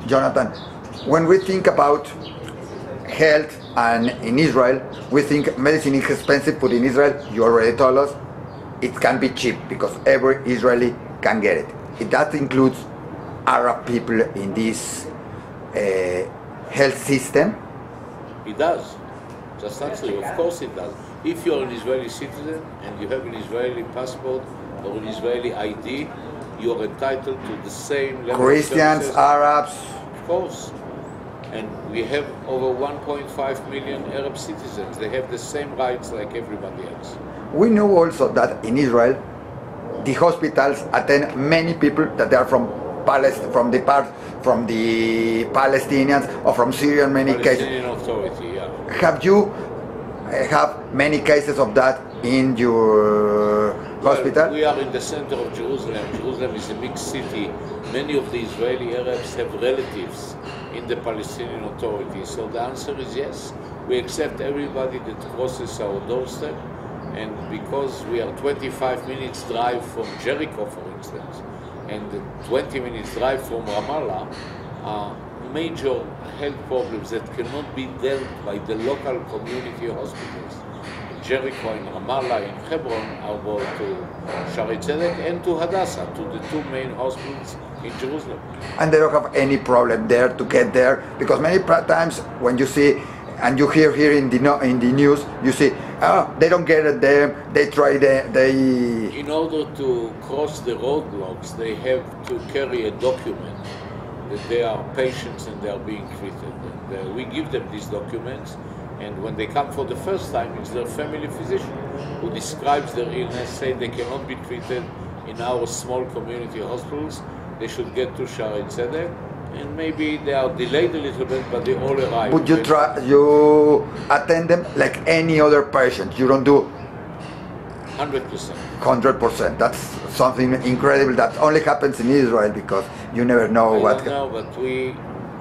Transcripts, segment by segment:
Jonathan, when we think about health and in Israel, we think medicine is expensive, but in Israel, you already told us, it can be cheap because every Israeli can get it. That includes Arab people in this health system. It does. Just absolutely. Of course it does. If you're an Israeli citizen and you have an Israeli passport or an Israeli ID, you're entitled to the same level Christians, of services. Arabs. Of course. And we have over 1.5 million Arab citizens. They have the same rights like everybody else. We know also that in Israel, the hospitals attend many people that are from the Palestinians or from Syria in many Palestinian cases. Authority, yeah. Have you have many cases of that in your hospital? Well, we are in the center of Jerusalem. Jerusalem is a mixed city. Many of the Israeli Arabs have relatives in the Palestinian Authority. So the answer is yes. We accept everybody that crosses our doorstep. And because we are 25 minutes drive from Jericho, for instance, and 20 minutes drive from Ramallah, major health problems that cannot be dealt by the local community hospitals. Jericho and Ramallah and Hebron are brought to Shaare Zedek and to Hadassah, to the two main hospitals in Jerusalem. And they don't have any problem there to get there, because many times when you see and you hear here in the news, you see, they don't get it there. They try In order to cross the roadblocks, they have to carry a document that they are patients and they are being treated. And we give them these documents, and when they come for the first time, it's their family physician who describes their illness, say they cannot be treated in our small community hospitals. They should get to Shaare Zedek. And maybe they are delayed a little bit, but they all arrive. Would you attend them like any other patient? You don't do 100%. 100%. That's something incredible that only happens in Israel, because you never know what. No, but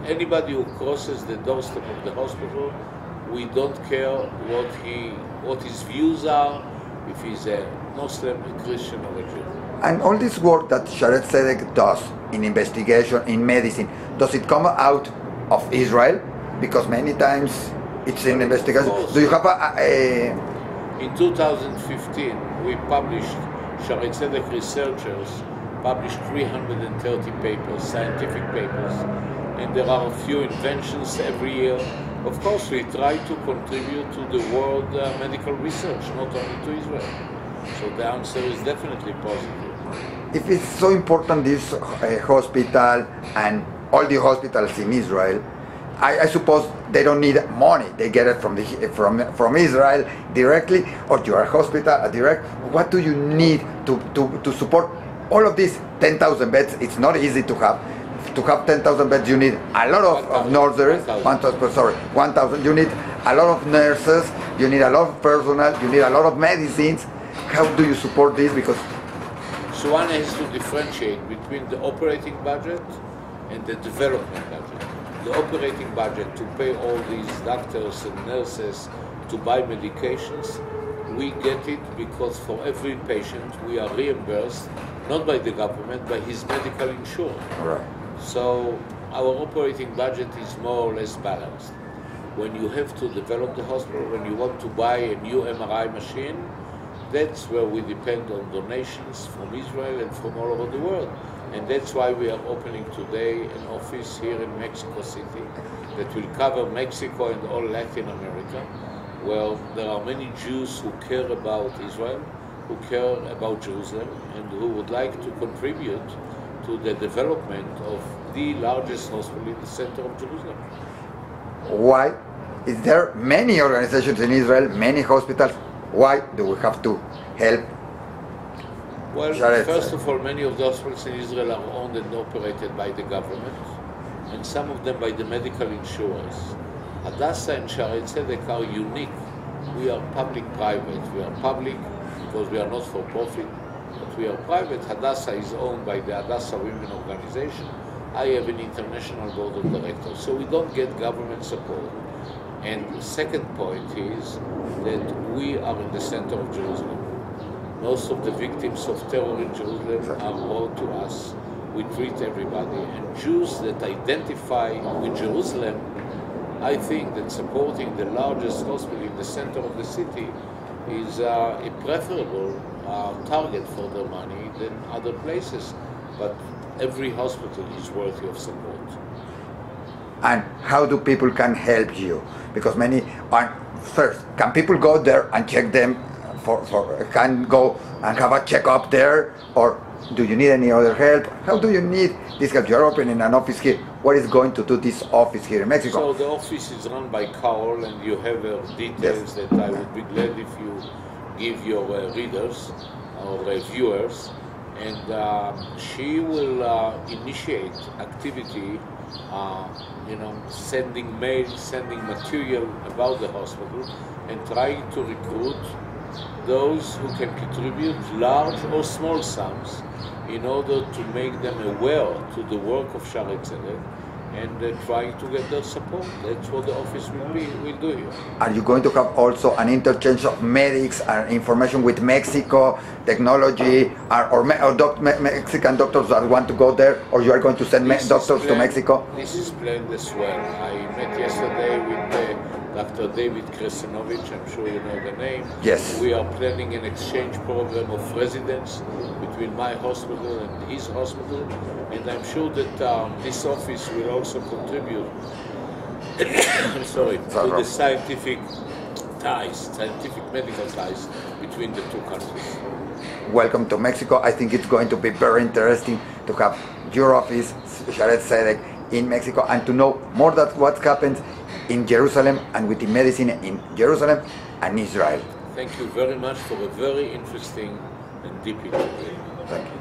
anybody who crosses the doorstep of the hospital, we don't care what his views are, if he's a Muslim, a Christian, or a Jew. And all this work that Shaare Zedek does in investigation, in medicine, does it come out of Israel? Because many times it's in investigation. Do you have In 2015, we published, Shaare Zedek researchers published 330 papers, scientific papers, and there are a few inventions every year. Of course, we try to contribute to the world medical research, not only to Israel. So the answer is definitely positive. If it's so important, this hospital and all the hospitals in Israel, I suppose they don't need money. They get it from Israel directly, or your hospital direct. What do you need to support all of these 10,000 beds? It's not easy to have. To have 10,000 beds, you need a lot of nurses. 1,000. You need a lot of nurses. You need a lot of personnel. You need a lot of medicines. How do you support this? Because so one has to differentiate between the operating budget and the development budget. The operating budget, to pay all these doctors and nurses to buy medications, we get it because for every patient we are reimbursed, not by the government, by his medical insurance. right. So our operating budget is more or less balanced. When you have to develop the hospital, when you want to buy a new MRI machine, that's where we depend on donations from Israel and from all over the world. And that's why we are opening today an office here in Mexico City that will cover Mexico and all Latin America, where there are many Jews who care about Israel, who care about Jerusalem, and who would like to contribute to the development of the largest hospital in the center of Jerusalem. Why is there many organizations in Israel, many hospitals? Why do we have to help? Well, first of all, many of the hospitals in Israel are owned and operated by the government, and some of them by the medical insurers. Hadassah and Shaare Zedek are unique. We are public-private. We are public because we are not for profit, but we are private. Hadassah is owned by the Hadassah Women Organization. I have an international board of directors, so we don't get government support. And the second point is that we are in the center of Jerusalem. Most of the victims of terror in Jerusalem are brought to us. we treat everybody. And Jews that identify with Jerusalem, I think that supporting the largest hospital in the center of the city is a preferable target for their money than other places. But every hospital is worthy of support. And how do people can help you? Because many are, first, can people go there and check them can go and have a checkup there, or do you need any other help? How do you need this help? You're opening an office here. What is going to do this office here in Mexico? So the office is run by Carol, and you have her details. Yes. That I would be glad if you give your readers or viewers, and she will initiate activity, sending mail, sending material about the hospital, and trying to recruit those who can contribute large or small sums in order to make them aware to the work of Shaare Tzedek, and trying to get their support. That's what the office will do here. Are you going to have also an interchange of medics and information with Mexico, technology, or Mexican doctors that want to go there, or you are going to send doctors to Mexico? This is planned as well. I met yesterday with Dr. David Kresinovich, I'm sure you know the name. Yes. We are planning an exchange program of residents between my hospital and his hospital, and I'm sure that this office will also contribute to the scientific medical ties between the two countries. Welcome to Mexico. I think it's going to be very interesting to have your office, Shaare Tzedek, in Mexico, and to know more about what happens in Jerusalem and with the medicine in Jerusalem and Israel. Thank you very much for a very interesting and deep interview. Thank you.